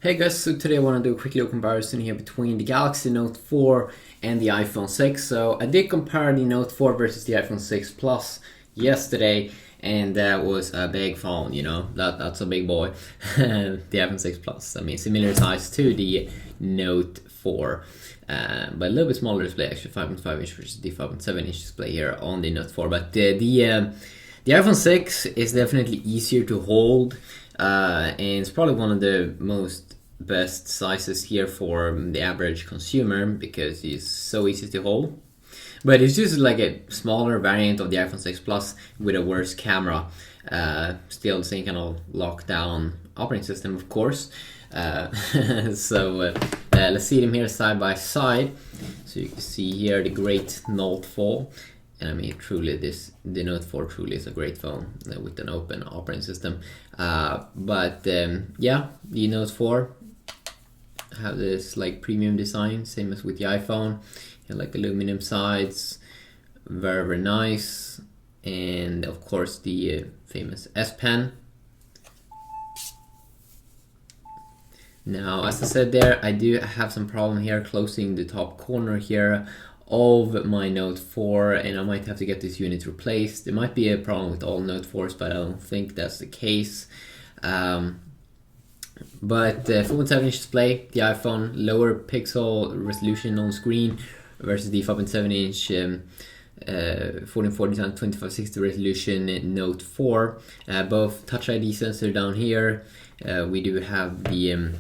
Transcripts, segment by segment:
Hey guys, so today I want to do a quick little comparison here between the Galaxy Note 4 and the iPhone 6. So I did compare the Note 4 versus the iPhone 6 Plus yesterday, and that was a big phone, you know, that's a big boy. The iPhone 6 Plus, I mean, similar size to the Note 4, but a little bit smaller display, actually 5.5 inch versus the 5.7 inch display here on the Note 4. But the iPhone 6 is definitely easier to hold, and it's probably one of the best sizes here for the average consumer because it's so easy to hold. But it's just like a smaller variant of the iPhone 6 Plus with a worse camera. Still the same kind of lockdown operating system, of course. So let's see them here side by side. So you can see here the great Note 4. And I mean, truly, the Note 4 truly is a great phone with an open operating system. But yeah, the Note 4 have this like premium design, same as with the iPhone. You have like aluminum sides, very nice, and of course the famous S Pen. Now, as I said there, I do have some problem here closing the top corner here of my Note 4, and I might have to get this unit replaced. There might be a problem with all Note 4s, but I don't think that's the case. But 4.7 inch display, the iPhone, lower pixel resolution on screen versus the 5.7 inch 1440 x 2560 resolution Note 4. Both Touch ID sensor down here. We do have the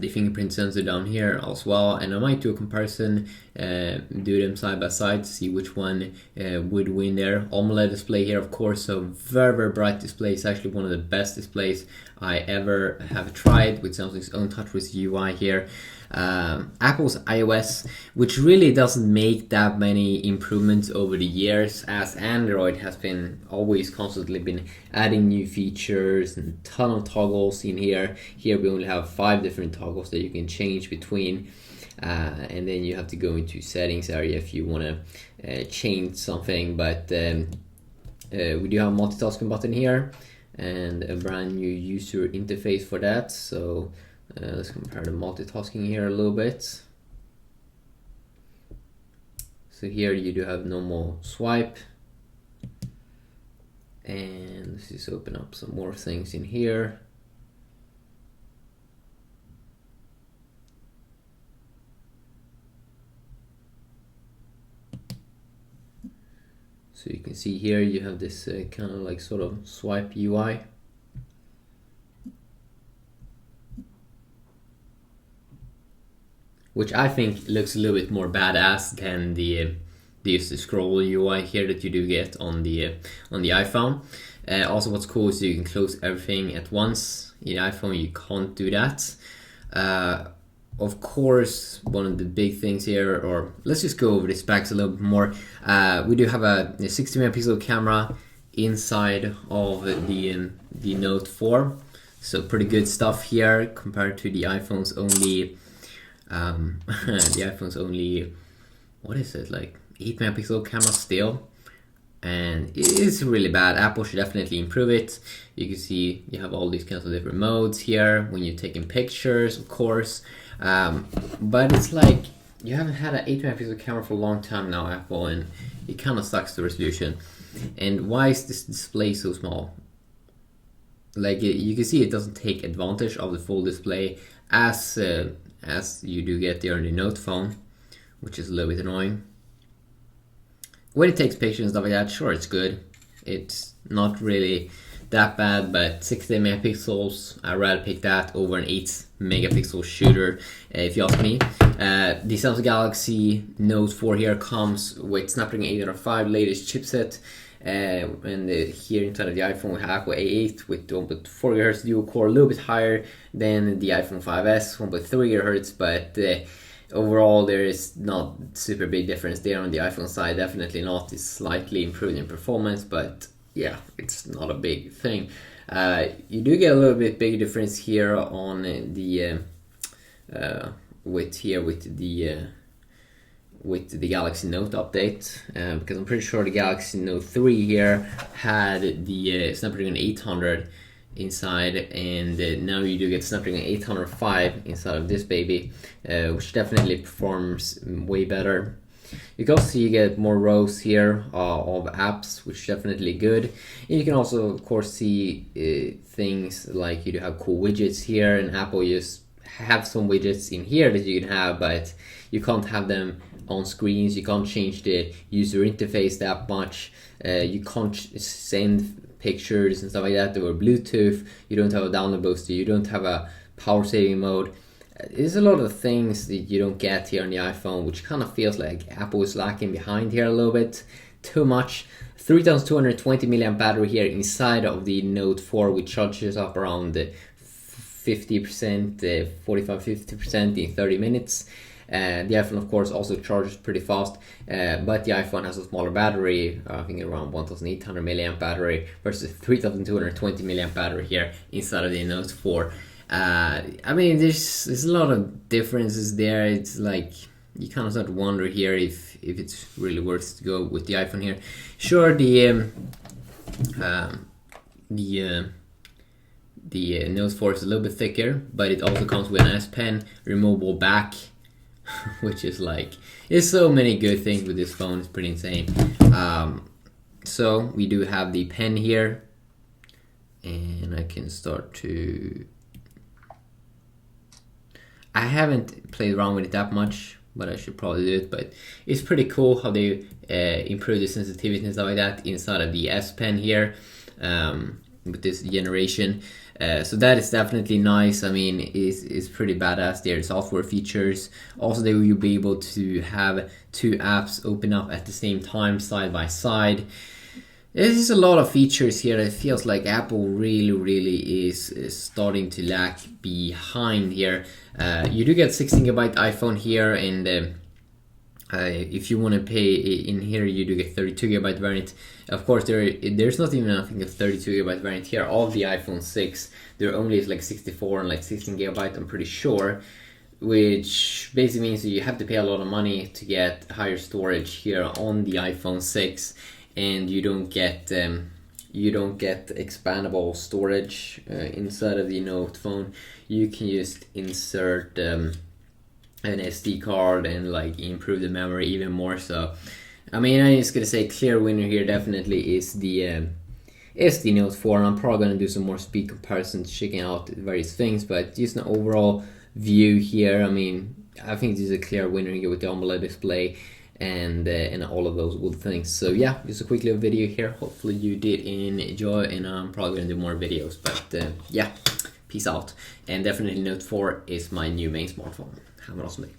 fingerprint sensor down here as well, and I might do a comparison, do them side by side to see which one would win there. AMOLED display here, of course, so very bright display. It's actually one of the best displays I ever have tried with Samsung's own TouchWiz UI here. Apple's iOS, which really doesn't make that many improvements over the years, as Android has been always constantly been adding new features and a ton of toggles in here. Here we only have 5 different toggles that you can change between, and then you have to go into settings area if you want to change something. But we do have a multitasking button here and a brand new user interface for that. So let's compare the multitasking here a little bit. So here you do have normal swipe, and let's just open up some more things in here. So you can see here you have this kind of like sort of swipe UI. Which I think looks a little bit more badass than the scroll UI here that you do get on the iPhone. Also, what's cool is you can close everything at once. In the iPhone, you can't do that. Of course, one of the big things here, or let's just go over the specs a little bit more. We do have a 60 megapixel camera inside of the Note 4, so pretty good stuff here compared to the iPhone's only. The iPhone's only, what is it, like 8 megapixel camera still, and it is really bad. Apple should definitely improve it. You can see you have all these kinds of different modes here when you're taking pictures, of course, but it's like you haven't had an 8 megapixel camera for a long time now, Apple, and it kind of sucks, the resolution. And why is this display so small? Like you can see, it doesn't take advantage of the full display as you do get there on the Note phone, which is a little bit annoying. When it takes pictures and stuff like that, sure, it's good. It's not really that bad, but 60 megapixels, I'd rather pick that over an 8 megapixel shooter, if you ask me. The Samsung Galaxy Note 4 here comes with Snapdragon 805 latest chipset. And here inside of the iPhone we have Aqua A8 with 1.4 GHz dual core, a little bit higher than the iPhone 5S, 1.3 GHz, but overall there is not super big difference there on the iPhone side. Definitely not. It's slightly improved in performance, but yeah, it's not a big thing. You do get a little bit big difference here on the with the Galaxy Note update, because I'm pretty sure the Galaxy Note 3 here had the Snapdragon 800 inside, and now you do get Snapdragon 805 inside of this baby, which definitely performs way better. You can also see you get more rows here of apps, which is definitely good. And you can also, of course, see things like you do have cool widgets here, and Apple just have some widgets in here that you can have, but you can't have them on screens. You can't change the user interface that much. You can't send pictures and stuff like that over Bluetooth. You don't have a download booster. You don't have a power saving mode. There's a lot of things that you don't get here on the iPhone, which kind of feels like Apple is lacking behind here a little bit too much. 3220 milliamp battery here inside of the Note 4, which charges up around 50%, 45-50% in 30 minutes. The iPhone, of course, also charges pretty fast, but the iPhone has a smaller battery, I think around 1800 milliamp battery versus 3220 milliamp battery here inside of the Note 4. I mean, there's a lot of differences there. It's like you kind of start to wonder here if it's really worth to go with the iPhone here. Sure, the Note 4 is a little bit thicker, but it also comes with an S Pen, removable back, which is like, there's so many good things with this phone. It's pretty insane. So we do have the pen here, and I can start to, I haven't played around with it that much, but I should probably do it. But it's pretty cool how they improve the sensitivity and stuff like that inside of the S Pen here with this generation. So that is definitely nice. I mean, it's pretty badass. There are software features. Also, they will be able to have two apps open up at the same time, side by side. There's a lot of features here. It feels like Apple really is starting to lag behind here. You do get 16GB iPhone here, and if you want to pay in here, you do get 32GB variant. Of course, there's not even, I think, a 32GB variant here. All of the iPhone 6, there only is like 64 and like 16GB, I'm pretty sure, which basically means that you have to pay a lot of money to get higher storage here on the iPhone 6, and you don't get expandable storage inside of the Note phone. You can just insert an SD card and like improve the memory even more. So I mean, I'm just gonna say clear winner here definitely is the Note 4. I'm probably gonna do some more speed comparisons, checking out various things, but just an overall view here, I mean, I think this is a clear winner here with the AMOLED display and all of those good things. So yeah, just a quick little video here. Hopefully you did enjoy, and I'm probably gonna do more videos, but yeah, peace out. And definitely Note 4 is my new main smartphone. Have an awesome day.